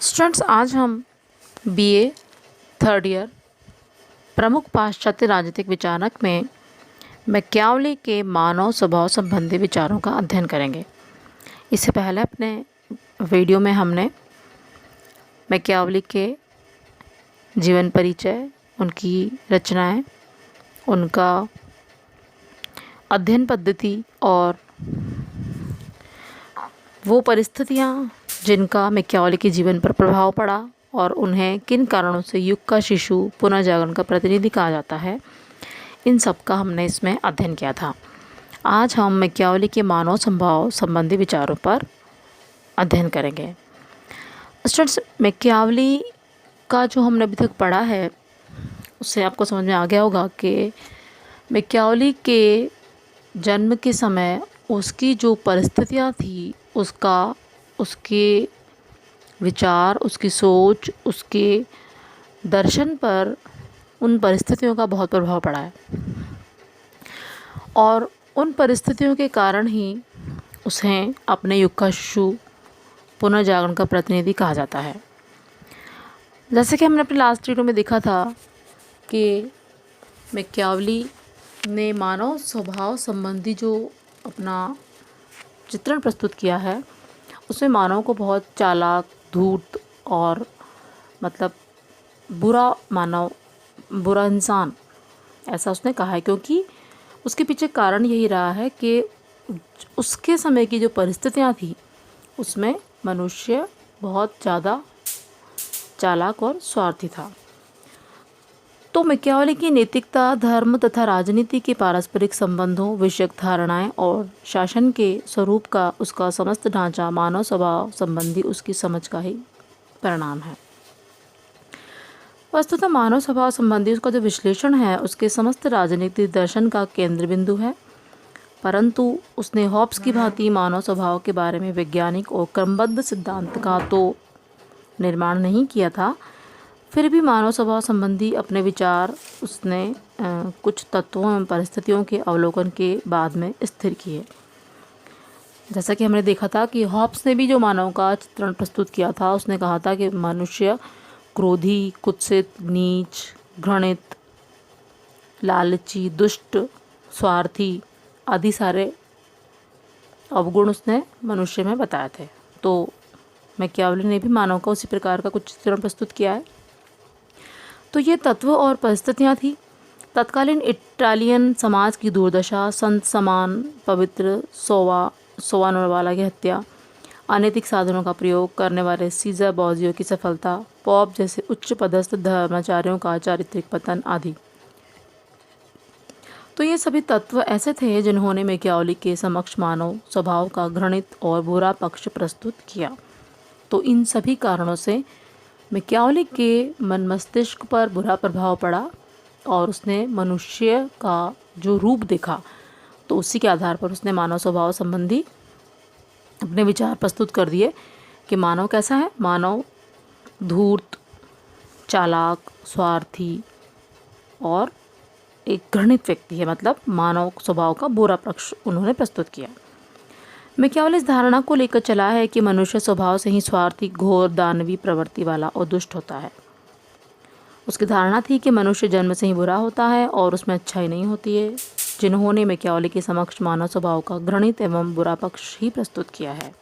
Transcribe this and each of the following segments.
Students, आज हम BA third year प्रमुख पाश्चात्य राजनीतिक विचारक में मैकियावली के मानव स्वभाव संबंधी विचारों का अध्ययन करेंगे। इससे पहले अपने वीडियो में हमने मैकियावली के जीवन परिचय, उनकी रचनाएं, उनका अध्ययन पद्धति और वो परिस्थितियाँ जिनका मैकियावली के जीवन पर प्रभाव पड़ा और उन्हें किन कारणों से युग का शिशु पुनर्जागरण का प्रतिनिधि कहा जाता है, इन सब का हमने इसमें अध्ययन किया था। आज हम मैकियावली के मानव स्वभाव संबंधी विचारों पर अध्ययन करेंगे। स्टूडेंट्स, मैकियावली का जो हमने अभी तक पढ़ा है उससे आपको समझ में आ गया होगा कि मैकियावली के जन्म के समय उसकी जो परिस्थितियाँ थी, उसके विचार, उसकी सोच, उसके दर्शन पर उन परिस्थितियों का बहुत प्रभाव पड़ा है और उन परिस्थितियों के कारण ही उसे अपने युग का शिशु पुनर्जागरण का प्रतिनिधि कहा जाता है। जैसे कि हमने अपने लास्ट वीडियो में देखा था कि मैकियावली ने मानव स्वभाव संबंधी जो अपना चित्रण प्रस्तुत किया है उसमें मानव को बहुत चालाक, धूर्त और मतलब बुरा इंसान ऐसा उसने कहा है, क्योंकि उसके पीछे कारण यही रहा है कि उसके समय की जो परिस्थितियाँ थी उसमें मनुष्य बहुत ज़्यादा चालाक और स्वार्थी था। तो मैकियावली की नैतिकता, धर्म तथा राजनीति के पारस्परिक संबंधों, विषयक धारणाएं और शासन के स्वरूप का उसका समस्त ढांचा मानव स्वभाव संबंधी उसकी समझ का ही परिणाम है। वस्तुतः मानव स्वभाव संबंधी उसका जो विश्लेषण है उसके समस्त राजनीतिक दर्शन का केंद्र बिंदु है, परंतु उसने हॉब्स की भांति मानव स्वभाव के बारे में वैज्ञानिक और क्रमबद्ध सिद्धांत का तो निर्माण नहीं किया था। फिर भी मानव स्वभाव संबंधी अपने विचार उसने कुछ तत्वों एवं परिस्थितियों के अवलोकन के बाद में स्थिर किए। जैसा कि हमने देखा था कि हॉब्स ने भी जो मानव का चित्रण प्रस्तुत किया था, उसने कहा था कि मनुष्य क्रोधी, कुत्सित, नीच, घृणित, लालची, दुष्ट, स्वार्थी आदि सारे अवगुण उसने मनुष्य में बताए थे। तो मैकियावली ने भी मानव का उसी प्रकार का कुछ चित्रण प्रस्तुत किया है। तो ये तत्व और परिस्थितियाँ थी। तत्कालीन इटालियन समाज की दुर्दशा, संत समान पवित्र सोवानोवाला की हत्या, अनैतिक साधनों का प्रयोग करने वाले सीजर बोर्जियो की सफलता, पॉप जैसे उच्च पदस्थ धर्माचार्यों का चारित्रिक पतन आदि। तो ये सभी तत्व ऐसे थे जिन्होंने मैकियावली के समक्ष मानव स्वभाव का घृणित और बुरा पक्ष प्रस्तुत किया। तो इन सभी कारणों से मैकियावली के मन मस्तिष्क पर बुरा प्रभाव पड़ा और उसने मनुष्य का जो रूप देखा तो उसी के आधार पर उसने मानव स्वभाव संबंधी अपने विचार प्रस्तुत कर दिए कि मानव कैसा है। मानव धूर्त, चालाक, स्वार्थी और एक घृणित व्यक्ति है, मतलब मानव स्वभाव का बुरा पक्ष उन्होंने प्रस्तुत किया। मैकियावली इस धारणा को लेकर चला है कि मनुष्य स्वभाव से ही स्वार्थी, घोर, दानवी प्रवृत्ति वाला और दुष्ट होता है। उसकी धारणा थी कि मनुष्य जन्म से ही बुरा होता है और उसमें अच्छाई नहीं होती है, जिन्होंने मैकियावली के समक्ष मानव स्वभाव का घृणित एवं बुरा पक्ष ही प्रस्तुत किया है।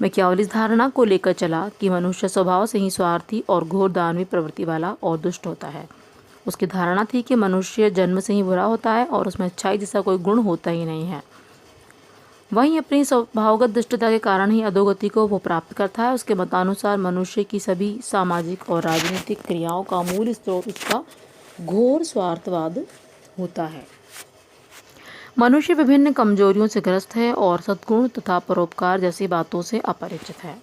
मैकियावली इस धारणा को लेकर चला कि मनुष्य स्वभाव से ही स्वार्थी और घोर दानवी प्रवृत्ति वाला और दुष्ट होता है। उसकी धारणा थी कि मनुष्य जन्म से ही बुरा होता है और उसमें अच्छाई जैसा कोई गुण होता ही नहीं है। वहीं अपनी स्वभावगत दुष्टता के कारण ही अधोगति को वो प्राप्त करता है। उसके मतानुसार मनुष्य की सभी सामाजिक और राजनीतिक क्रियाओं का मूल स्रोत उसका घोर स्वार्थवाद होता है। मनुष्य विभिन्न कमजोरियों से ग्रस्त है और सद्गुण तथा परोपकार जैसी बातों से अपरिचित है।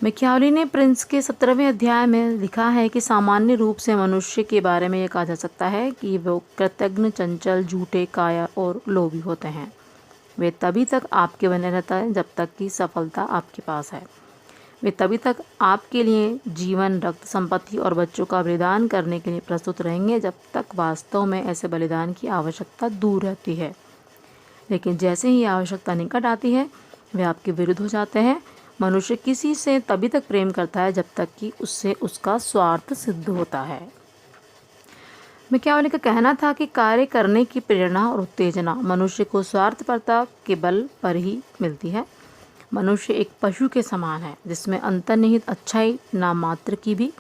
मैकियावली ने प्रिंस के 17वें अध्याय में लिखा है कि सामान्य रूप से मनुष्य के बारे में यह कहा जा सकता है कि वो कृतज्ञ, चंचल, झूठे, कायर और लोभी होते हैं। वे तभी तक आपके बने रहता है जब तक कि सफलता आपके पास है। वे तभी तक आपके लिए जीवन, रक्त, संपत्ति और बच्चों का बलिदान करने के लिए प्रस्तुत रहेंगे जब तक वास्तव में ऐसे बलिदान की आवश्यकता दूर रहती है। लेकिन जैसे ही आवश्यकता निकट आती है वे आपके विरुद्ध हो जाते हैं मनुष्य किसी से तभी तक प्रेम करता है जब तक कि उससे उसका स्वार्थ सिद्ध होता है। मैकियावेली का कहना था कि कार्य करने की प्रेरणा और उत्तेजना मनुष्य को स्वार्थपरता के बल पर ही मिलती है। मनुष्य एक पशु के समान है जिसमें अंतर्निहित अच्छाई नाम मात्र की भी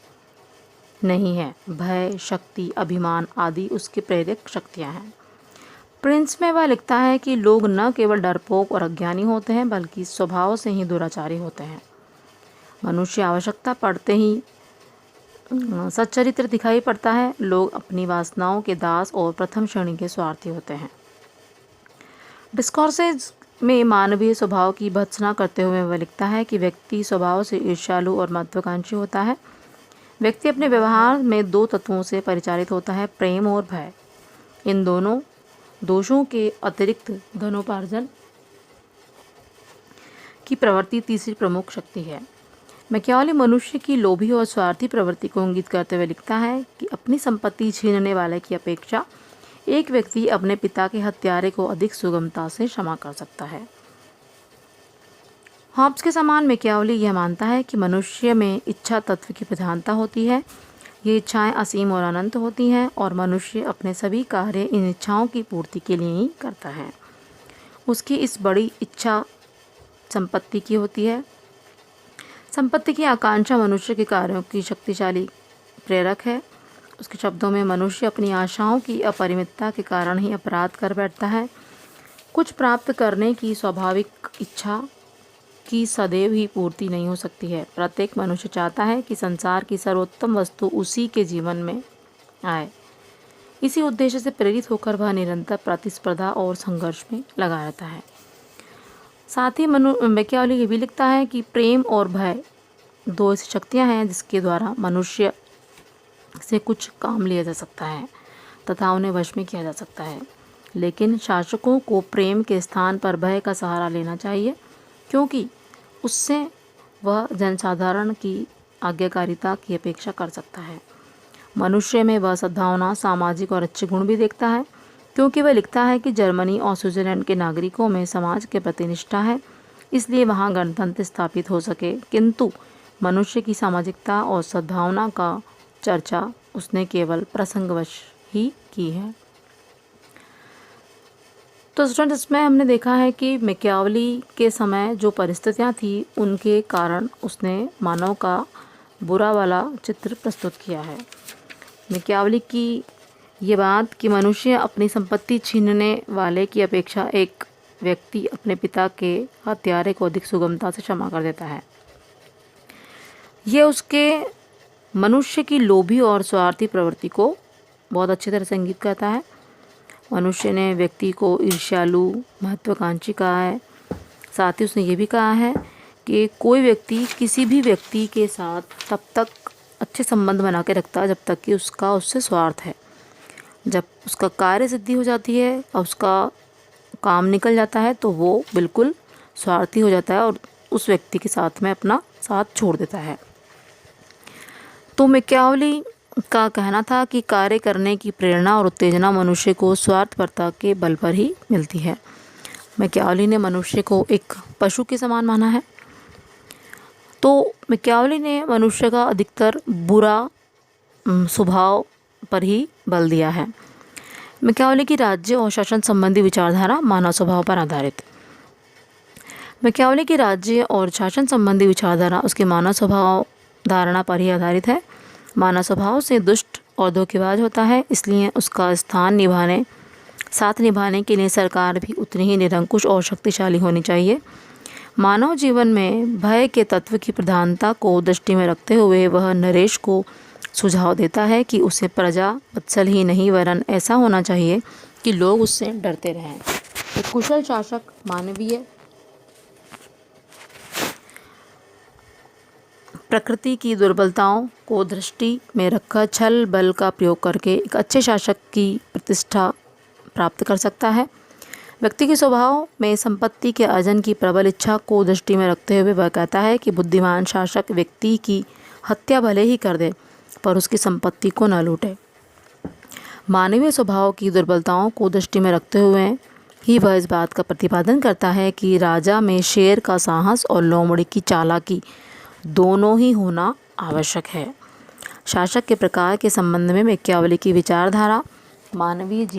नहीं है। भय, शक्ति, अभिमान आदि उसके प्रेरक शक्तियाँ हैं। प्रिंस में वह लिखता है कि लोग न केवल डरपोक और अज्ञानी होते हैं बल्कि स्वभाव से ही दुराचारी होते हैं। मनुष्य आवश्यकता पड़ते ही सच्चरित्र दिखाई पड़ता है। लोग अपनी वासनाओं के दास और प्रथम श्रेणी के स्वार्थी होते हैं। डिस्कोर्सेज में मानवीय स्वभाव की भर्त्सना करते हुए वह लिखता है कि व्यक्ति स्वभाव से ईर्ष्यालु और महत्वाकांक्षी होता है। व्यक्ति अपने व्यवहार में दो तत्वों से परिचालित होता है, प्रेम और भय। इन दोनों दोषों के अतिरिक्त धनोपार्जन की प्रवृत्ति तीसरी प्रमुख शक्ति है। मैकियावेली मनुष्य की लोभी और स्वार्थी प्रवृत्ति को इंगित करते हुए लिखता है कि अपनी संपत्ति छीनने वाले की अपेक्षा एक व्यक्ति अपने पिता के हत्यारे को अधिक सुगमता से क्षमा कर सकता है। हॉब्स के समान मैकियावेली यह मानता है कि मनुष्य में इच्छा तत्व की प्रधानता होती है। ये इच्छाएं असीम और अनंत होती हैं और मनुष्य अपने सभी कार्य इन इच्छाओं की पूर्ति के लिए ही करता है। उसकी इस बड़ी इच्छा संपत्ति की होती है। संपत्ति की आकांक्षा मनुष्य के कार्यों की शक्तिशाली प्रेरक है। उसके शब्दों में मनुष्य अपनी आशाओं की अपरिमितता के कारण ही अपराध कर बैठता है। कुछ प्राप्त करने की स्वाभाविक इच्छा की सदैव ही पूर्ति नहीं हो सकती है। प्रत्येक मनुष्य चाहता है कि संसार की सर्वोत्तम वस्तु उसी के जीवन में आए। इसी उद्देश्य से प्रेरित होकर वह निरंतर प्रतिस्पर्धा और संघर्ष में लगा रहता है। साथ ही मैकियावेली ये भी लिखता है कि प्रेम और भय दो ऐसी शक्तियाँ हैं जिसके द्वारा मनुष्य से कुछ काम लिया जा सकता है तथा उन्हें वश में किया जा सकता है। लेकिन शासकों को प्रेम के स्थान पर भय का सहारा लेना चाहिए, क्योंकि उससे वह जनसाधारण की आज्ञाकारिता की अपेक्षा कर सकता है। मनुष्य में वह सद्भावना, सामाजिक और अच्छे गुण भी देखता है, क्योंकि वह लिखता है कि जर्मनी और स्विट्जरलैंड के नागरिकों में समाज के प्रति निष्ठा है, इसलिए वहाँ गणतंत्र स्थापित हो सके। किंतु मनुष्य की सामाजिकता और सद्भावना का चर्चा उसने केवल प्रसंगवश ही की है। तो स्टूडेंट, इसमें हमने देखा है कि मैकियावेली के समय जो परिस्थितियाँ थी उनके कारण उसने मानव का बुरा वाला चित्र प्रस्तुत किया है। मैकियावेली की ये बात कि मनुष्य अपनी संपत्ति छीनने वाले की अपेक्षा एक व्यक्ति अपने पिता के हत्यारे को अधिक सुगमता से क्षमा कर देता है, ये उसके मनुष्य की लोभी और स्वार्थी प्रवृत्ति को बहुत अच्छी तरह से इंगित करता है। मनुष्य ने व्यक्ति को ईर्ष्यालु, महत्वाकांक्षी कहा है। साथ ही उसने ये भी कहा है कि कोई व्यक्ति किसी भी व्यक्ति के साथ तब तक अच्छे संबंध बना के रखता है जब तक कि उसका उससे स्वार्थ है। जब उसका कार्य सिद्धि हो जाती है और उसका काम निकल जाता है तो वो बिल्कुल स्वार्थी हो जाता है और उस व्यक्ति के साथ में अपना साथ छोड़ देता है। तो मैकियावेली का कहना था कि कार्य करने की प्रेरणा और उत्तेजना मनुष्य को स्वार्थपरता के बल पर ही मिलती है। मैकियावेली ने मनुष्य को एक पशु के समान माना है। तो मैकियावेली ने मनुष्य का अधिकतर बुरा स्वभाव पर ही बल दिया है। मैकियावेली की राज्य और शासन संबंधी विचारधारा मानव स्वभाव पर आधारित। मैकियावेली की राज्य और शासन संबंधी विचारधारा उसके मानव स्वभाव धारणा पर ही आधारित है। मानव स्वभाव से दुष्ट और धोखेबाज होता है, इसलिए उसका साथ निभाने के लिए सरकार भी उतनी ही निरंकुश और शक्तिशाली होनी चाहिए। मानव जीवन में भय के तत्व की प्रधानता को दृष्टि में रखते हुए वह नरेश को सुझाव देता है कि उसे प्रजा वत्सल ही नहीं वरन ऐसा होना चाहिए कि लोग उससे डरते रहें। एक कुशल शासक मानवीय प्रकृति की दुर्बलताओं को दृष्टि में रखकर छल बल का प्रयोग करके एक अच्छे शासक की प्रतिष्ठा प्राप्त कर सकता है। व्यक्ति के स्वभाव में संपत्ति के अर्जन की प्रबल इच्छा को दृष्टि में रखते हुए वह कहता है कि बुद्धिमान शासक व्यक्ति की हत्या भले ही कर दे पर उसकी संपत्ति को न लूटे। मानवीय स्वभाव की दुर्बलताओं को दृष्टि में रखते हुए ही वह इस बात का प्रतिपादन करता है कि राजा में शेर का साहस और लोमड़ी की चालाकी दोनों ही होना आवश्यक है। शासक के प्रकार के संबंध में मैकियावेली की विचारधारा मानवीय